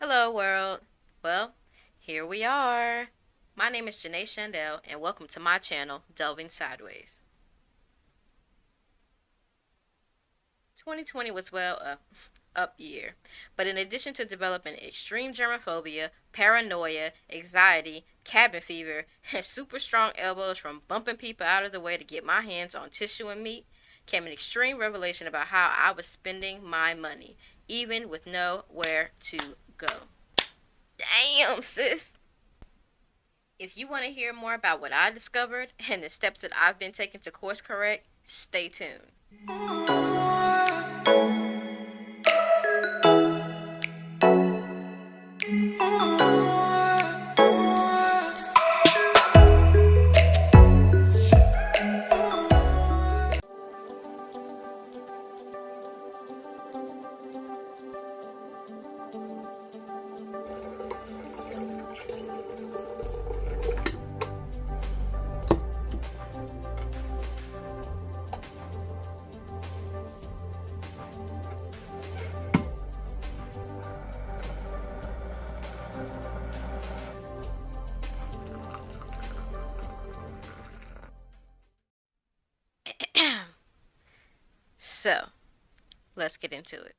Hello, world. Well, here we are. My name is Janae Chandel, and welcome to my channel, Delving Sideways. 2020 was, up year. But in addition to developing extreme germophobia, paranoia, anxiety, cabin fever, and super strong elbows from bumping people out of the way to get my hands on tissue and meat, came an extreme revelation about how I was spending my money, even with nowhere to go. Damn, sis. If you want to hear more about what I discovered and the steps that I've been taking to course correct, stay tuned. So, let's get into it.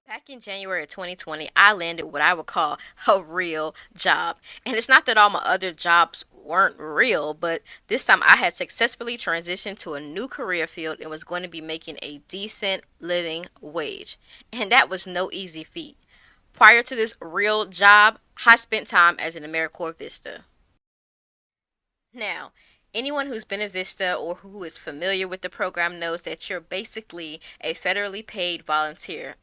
Back in January of 2020, I landed what I would call a real job. And it's not that all my other jobs weren't real, but this time I had successfully transitioned to a new career field and was going to be making a decent living wage. And that was no easy feat. Prior to this real job, I spent time as an AmeriCorps Vista. Now, anyone who's been a Vista or who is familiar with the program knows that you're basically a federally paid volunteer.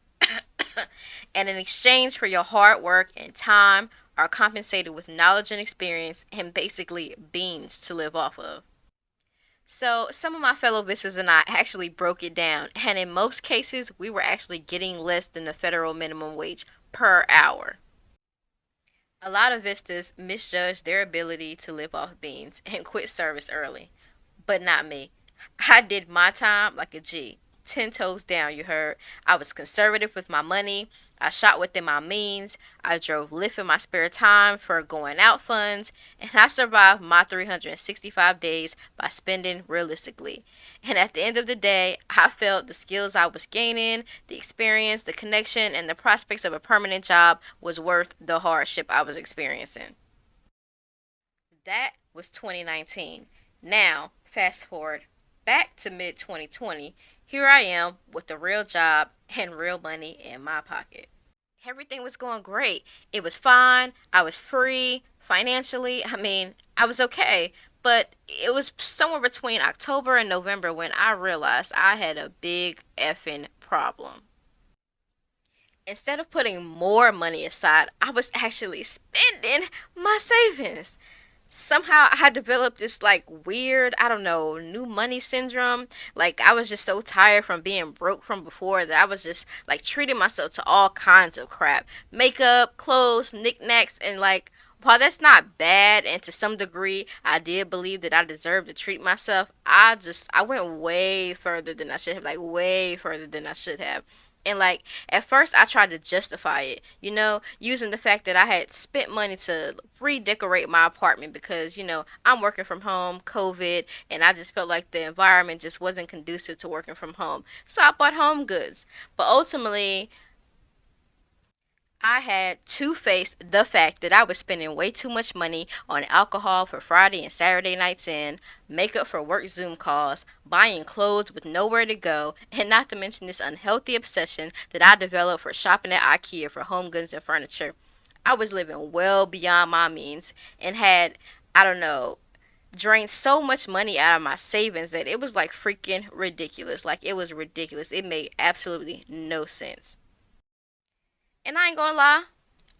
And in exchange for your hard work and time, are compensated with knowledge and experience and basically beans to live off of. So, some of my fellow Vistas and I actually broke it down, and in most cases, we were actually getting less than the federal minimum wage per hour. A lot of Vistas misjudged their ability to live off beans and quit service early. But not me. I did my time like a G. 10 toes down, you heard. I was conservative with my money. I shot within my means. I drove Lyft in my spare time for going out funds. And I survived my 365 days by spending realistically. And at the end of the day, I felt the skills I was gaining, the experience, the connection, and the prospects of a permanent job was worth the hardship I was experiencing. That was 2019. Now, fast forward back to mid 2020. Here I am with a real job and real money in my pocket. Everything was going great. It was fine. I was free financially. I was okay. But it was somewhere between October and November when I realized I had a big effing problem. Instead of putting more money aside, I was actually spending my savings. Somehow I developed this like weird, I don't know, new money syndrome. Like I was just so tired from being broke from before that I was just like treating myself to all kinds of crap. Makeup, clothes, knickknacks, and like while that's not bad and to some degree I did believe that I deserved to treat myself, I went way further than I should have, like way further than I should have. And like at first I tried to justify it, using the fact that I had spent money to redecorate my apartment because, I'm working from home, COVID, and I just felt like the environment just wasn't conducive to working from home. So I bought home goods. But ultimately, I had to face the fact that I was spending way too much money on alcohol for Friday and Saturday nights in, makeup for work Zoom calls, buying clothes with nowhere to go, and not to mention this unhealthy obsession that I developed for shopping at IKEA for home goods and furniture. I was living well beyond my means and had, I don't know, drained so much money out of my savings that it was like freaking ridiculous. Like it was ridiculous. It made absolutely no sense. And I ain't gonna lie,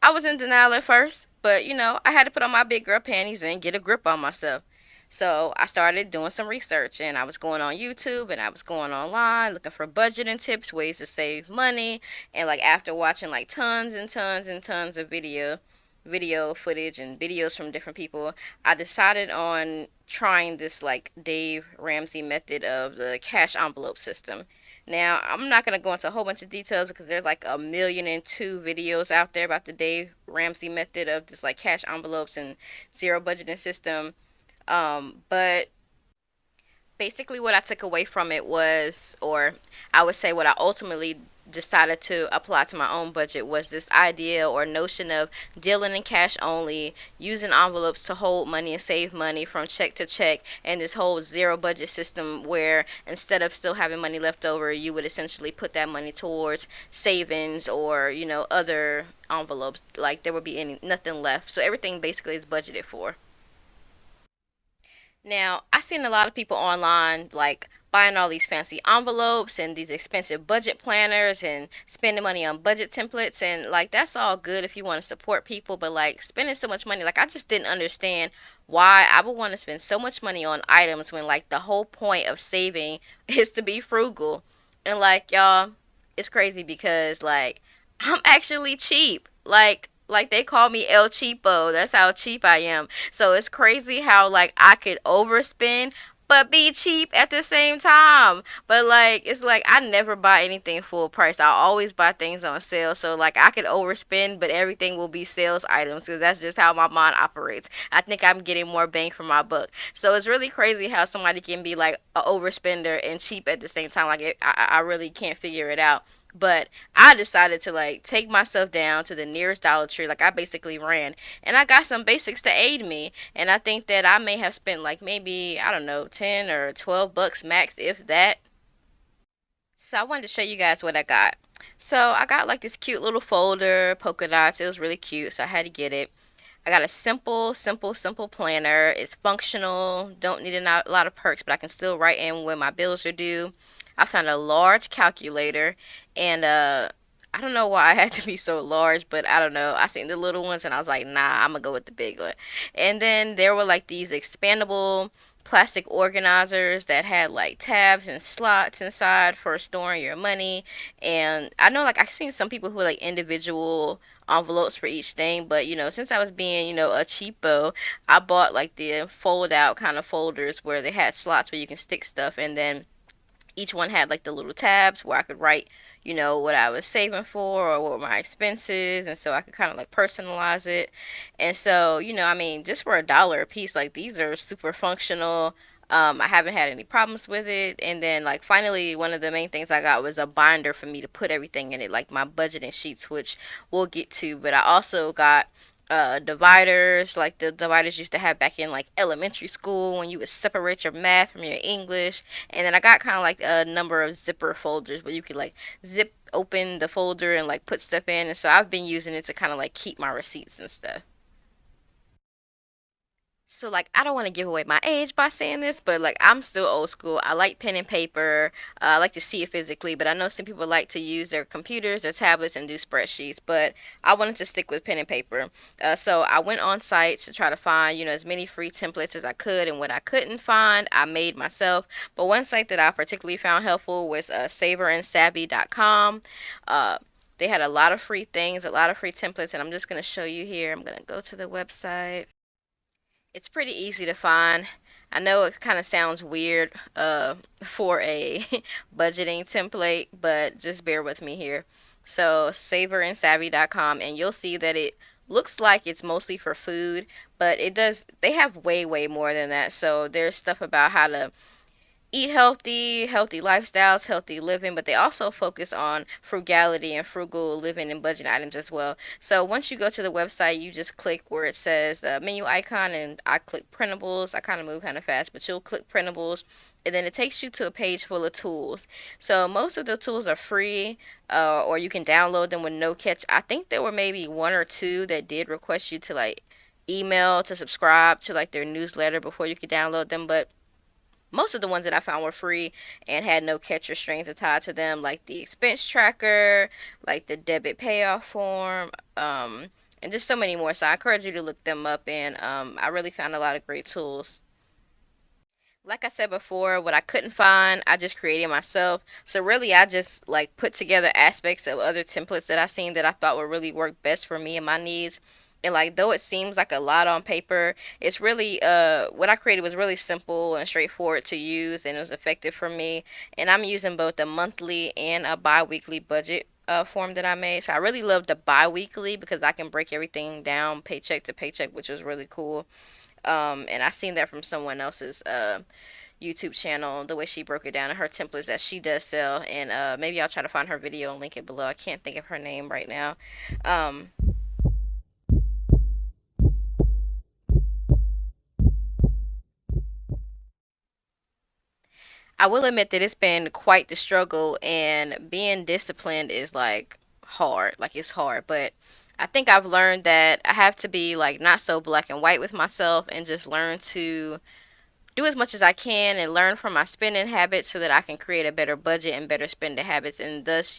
I was in denial at first, but I had to put on my big girl panties and get a grip on myself. So I started doing some research and I was going on YouTube and I was going online looking for budgeting tips, ways to save money. And like after watching like tons and tons and tons of video, video footage and videos from different people, I decided on trying this like Dave Ramsey method of the cash envelope system. Now, I'm not going to go into a whole bunch of details because there's like a million and two videos out there about the Dave Ramsey method of just like cash envelopes and zero budgeting system. But basically what I took away from it was, or I would say what I ultimately decided to apply to my own budget, was this idea or notion of dealing in cash only, using envelopes to hold money and save money from check to check, and this whole zero budget system where instead of still having money left over, you would essentially put that money towards savings or, other envelopes. Like there would be nothing left. So everything basically is budgeted for. Now, I've seen a lot of people online like buying all these fancy envelopes and these expensive budget planners and spending money on budget templates, and like that's all good if you want to support people, but like spending so much money, like I just didn't understand why I would want to spend so much money on items when like the whole point of saving is to be frugal. And like y'all, it's crazy because like I'm actually cheap. Like they call me El Cheapo. That's how cheap I am. So it's crazy how like I could overspend but be cheap at the same time. But like it's like I never buy anything full price. I always buy things on sale. So like I could overspend but everything will be sales items cuz that's just how my mind operates. I think I'm getting more bang for my buck. So it's really crazy how somebody can be like a overspender and cheap at the same time. Like I really can't figure it out. But I decided to like take myself down to the nearest Dollar Tree. Like I basically ran and I got some basics to aid me. And I think that I may have spent like maybe, I don't know, 10 or 12 bucks max, if that. So I wanted to show you guys what I got. So I got like this cute little folder, polka dots. It was really cute, so I had to get it. I got a simple planner. It's functional. Don't need a lot of perks, but I can still write in when my bills are due. I found a large calculator, and I don't know why I had to be so large, but I don't know. I seen the little ones, and I was like, nah, I'm gonna go with the big one. And then there were like these expandable plastic organizers that had like tabs and slots inside for storing your money. And I know like I've seen some people who like individual envelopes for each thing, but since I was being a cheapo, I bought like the fold out kind of folders where they had slots where you can stick stuff, and then each one had like the little tabs where I could write, what I was saving for or what were my expenses, and so I could kind of like personalize it. And so, I mean, just for $1 a piece, like these are super functional. I haven't had any problems with it. And then, like, finally, one of the main things I got was a binder for me to put everything in it, like my budgeting sheets, which we'll get to. But I also got dividers, like the dividers used to have back in like elementary school when you would separate your math from your English. And then I got kind of like a number of zipper folders where you could like zip open the folder and like put stuff in. And so I've been using it to kind of like keep my receipts and stuff. So like I don't want to give away my age by saying this, but like I'm still old school. I like pen and paper. I like to see it physically, but I know some people like to use their computers, their tablets, and do spreadsheets. But I wanted to stick with pen and paper. So I went on sites to try to find as many free templates as I could, and what I couldn't find, I made myself. But one site that I particularly found helpful was saverandsavvy.com. Uh, they had a lot of free things, a lot of free templates, and I'm just gonna show you here. I'm gonna go to the website. It's pretty easy to find. I know it kind of sounds weird for a budgeting template, but just bear with me here. So, saverandsavvy.com, and you'll see that it looks like it's mostly for food, but they have way more than that. So, there's stuff about how to eat healthy, healthy lifestyles, healthy living, but they also focus on frugality and frugal living and budget items as well. So once you go to the website, you just click where it says the menu icon, and I click printables. I kind of move kind of fast, but you'll click printables, and then it takes you to a page full of tools. So most of the tools are free, or you can download them with no catch. I think there were maybe one or two that did request you to like email to subscribe to like their newsletter before you could download them, but most of the ones that I found were free and had no catch or strings attached to them, like the expense tracker, like the debit payoff form, and just so many more. So I encourage you to look them up, and I really found a lot of great tools. Like I said before, what I couldn't find, I just created myself. So really, I just like put together aspects of other templates that I seen that I thought would really work best for me and my needs. And like though it seems like a lot on paper, it's really what I created was really simple and straightforward to use, and it was effective for me. And I'm using both a monthly and a bi-weekly budget form that I made. So I really love the bi-weekly because I can break everything down paycheck to paycheck, which was really cool. And I seen that from someone else's YouTube channel, the way she broke it down and her templates that she does sell. And maybe I'll try to find her video and link it below. I can't think of her name right now. Um, I will admit that it's been quite the struggle, and being disciplined is like hard. Like it's hard, but I think I've learned that I have to be like not so black and white with myself and just learn to do as much as I can and learn from my spending habits so that I can create a better budget and better spending habits, and thus,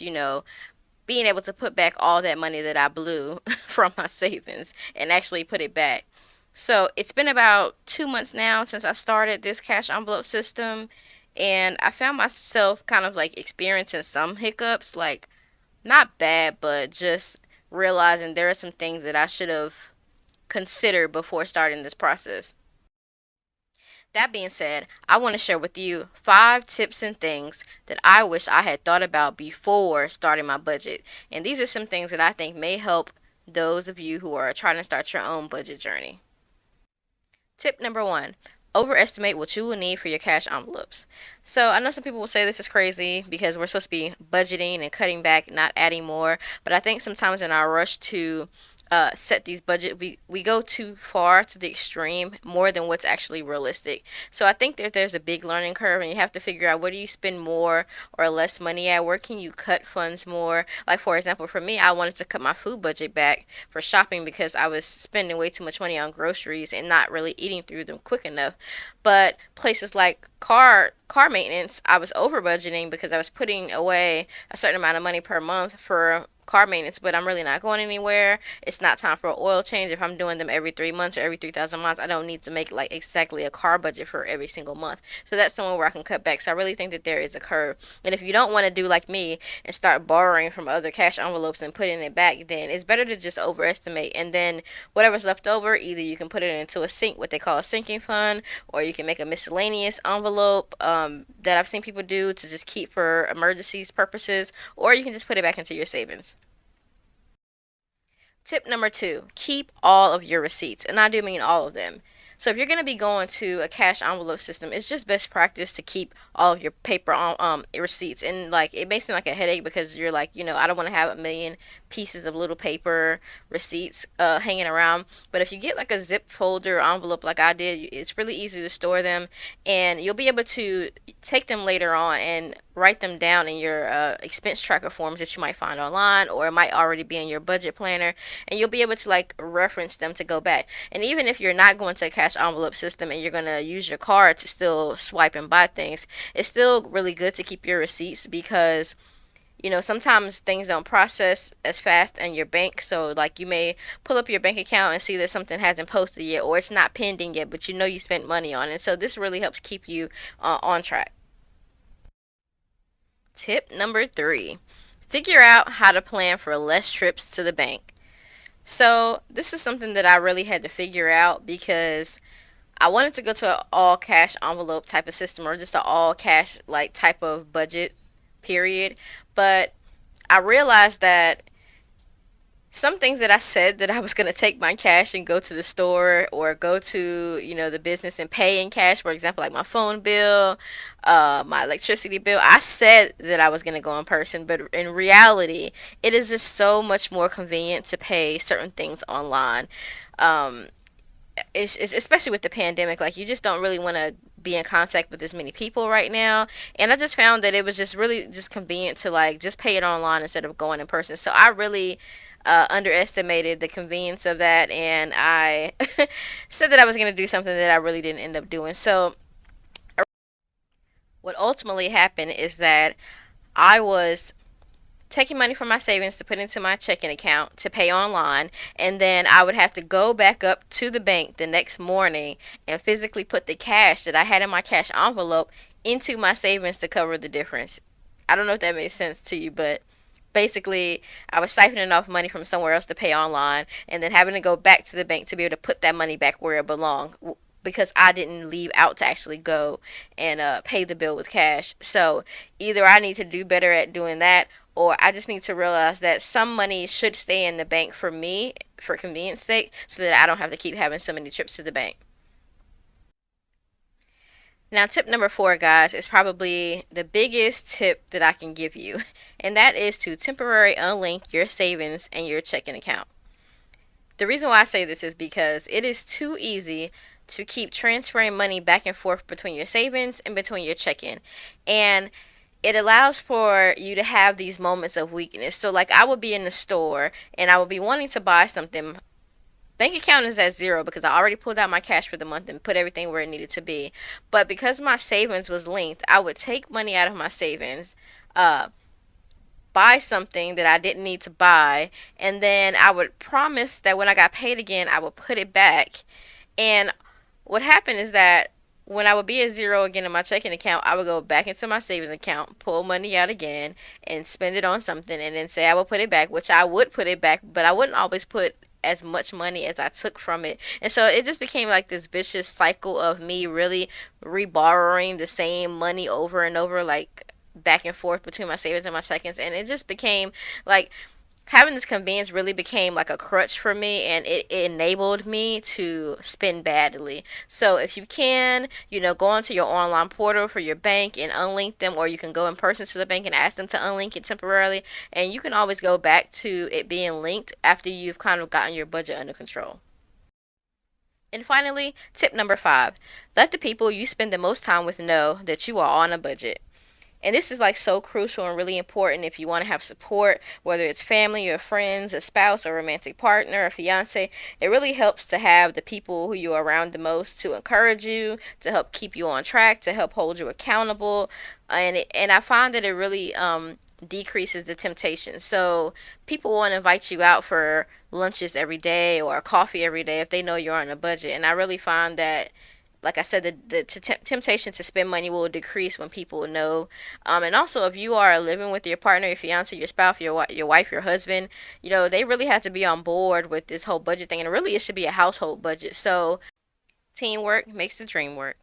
being able to put back all that money that I blew from my savings and actually put it back. So it's been about 2 months now since I started this cash envelope system, and I found myself kind of like experiencing some hiccups, like not bad, but just realizing there are some things that I should have considered before starting this process. That being said, I want to share with you 5 tips and things that I wish I had thought about before starting my budget. And these are some things that I think may help those of you who are trying to start your own budget journey. Tip number 1: overestimate what you will need for your cash envelopes. So I know some people will say this is crazy because we're supposed to be budgeting and cutting back, not adding more. But I think sometimes in our rush to set these budget, we go too far to the extreme more than what's actually realistic. So I think that there's a big learning curve, and you have to figure out, where do you spend more or less money at? Where can you cut funds more? Like for example, for me, I wanted to cut my food budget back for shopping because I was spending way too much money on groceries and not really eating through them quick enough. But places like car maintenance, I was over budgeting because I was putting away a certain amount of money per month for car maintenance, but I'm really not going anywhere. It's not time for an oil change. If I'm doing them every 3 months or every 3,000 miles, I don't need to make like exactly a car budget for every single month. So that's somewhere where I can cut back. So I really think that there is a curve. And if you don't want to do like me and start borrowing from other cash envelopes and putting it back, then it's better to just overestimate. And then whatever's left over, either you can put it into a sink, what they call a sinking fund, or you can make a miscellaneous envelope that I've seen people do to just keep for emergencies purposes, or you can just put it back into your savings. Tip number 2: keep all of your receipts. And I do mean all of them. So if you're going to be going to a cash envelope system, it's just best practice to keep all of your paper receipts. And like it may seem like a headache because you're like, I don't want to have a million pieces of little paper receipts hanging around. But if you get like a zip folder envelope like I did, it's really easy to store them, and you'll be able to take them later on and write them down in your expense tracker forms that you might find online, or it might already be in your budget planner, and you'll be able to like reference them to go back. And even if you're not going to a cash envelope system and you're going to use your card to still swipe and buy things, it's still really good to keep your receipts because sometimes things don't process as fast in your bank. So like you may pull up your bank account and see that something hasn't posted yet, or it's not pending yet, but you spent money on it. So this really helps keep you on track. Tip number 3: figure out how to plan for less trips to the bank. So this is something that I really had to figure out because I wanted to go to an all cash envelope type of system, or just an all cash like type of budget period. But I realized that some things that I said that I was going to take my cash and go to the store or go to, the business and pay in cash, for example, like my phone bill, my electricity bill. I said that I was going to go in person, but in reality, it is just so much more convenient to pay certain things online. Um, it's especially with the pandemic, like you just don't really want to be in contact with as many people right now, and I just found that it was just really just convenient to like just pay it online instead of going in person. So I really underestimated the convenience of that, and I said that I was going to do something that I really didn't end up doing. So what ultimately happened is that I was taking money from my savings to put into my checking account to pay online, and then I would have to go back up to the bank the next morning and physically put the cash that I had in my cash envelope into my savings to cover the difference. I don't know if that makes sense to you, but basically I was siphoning off money from somewhere else to pay online, and then having to go back to the bank to be able to put that money back where it belonged, because I didn't leave out to actually go and pay the bill with cash. So either I need to do better at doing that, or I just need to realize that some money should stay in the bank for me for convenience sake, so that I don't have to keep having so many trips to the bank. Now, tip number 4, guys, is probably the biggest tip that I can give you, and that is to temporarily unlink your savings and your checking account. The reason why I say this is because it is too easy to keep transferring money back and forth between your savings and between your checking. And it allows for you to have these moments of weakness. So, like, I would be in the store and I would be wanting to buy something. Bank account is at zero because I already pulled out my cash for the month and put everything where it needed to be. But because my savings was linked, I would take money out of my savings, uh, buy something that I didn't need to buy, and then I would promise that when I got paid again, I would put it back. And what happened is that when I would be at zero again in my checking account, I would go back into my savings account, pull money out again, and spend it on something, and then say I would put it back, which I would put it back, but I wouldn't always put as much money as I took from it. And so it just became like this vicious cycle of me really reborrowing the same money over and over, like back and forth between my savings and my checkings. And it just became like having this convenience really became like a crutch for me, and it enabled me to spend badly. So if you can, go onto your online portal for your bank and unlink them, or you can go in person to the bank and ask them to unlink it temporarily, and you can always go back to it being linked after you've kind of gotten your budget under control. And finally, tip number 5, let the people you spend the most time with know that you are on a budget. And this is like so crucial and really important if you want to have support, whether it's family or friends, a spouse or romantic partner, a fiance. It really helps to have the people who you're around the most to encourage you, to help keep you on track, to help hold you accountable. And I find that it really decreases the temptation. So people want to invite you out for lunches every day or coffee every day if they know you're on a budget. And I really find that, like I said, the temptation to spend money will decrease when people know. And also, if you are living with your partner, your fiance, your spouse, your wife, your husband, they really have to be on board with this whole budget thing. And really, it should be a household budget. So teamwork makes the dream work.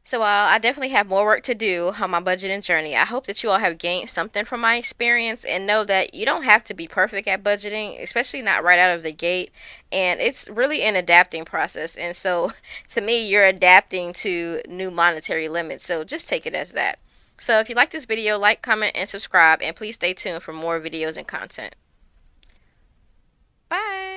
So I definitely have more work to do on my budgeting journey. I hope that you all have gained something from my experience, and know that you don't have to be perfect at budgeting, especially not right out of the gate. And it's really an adapting process. And so to me, you're adapting to new monetary limits. So just take it as that. So if you like this video, like, comment, and subscribe. And please stay tuned for more videos and content. Bye.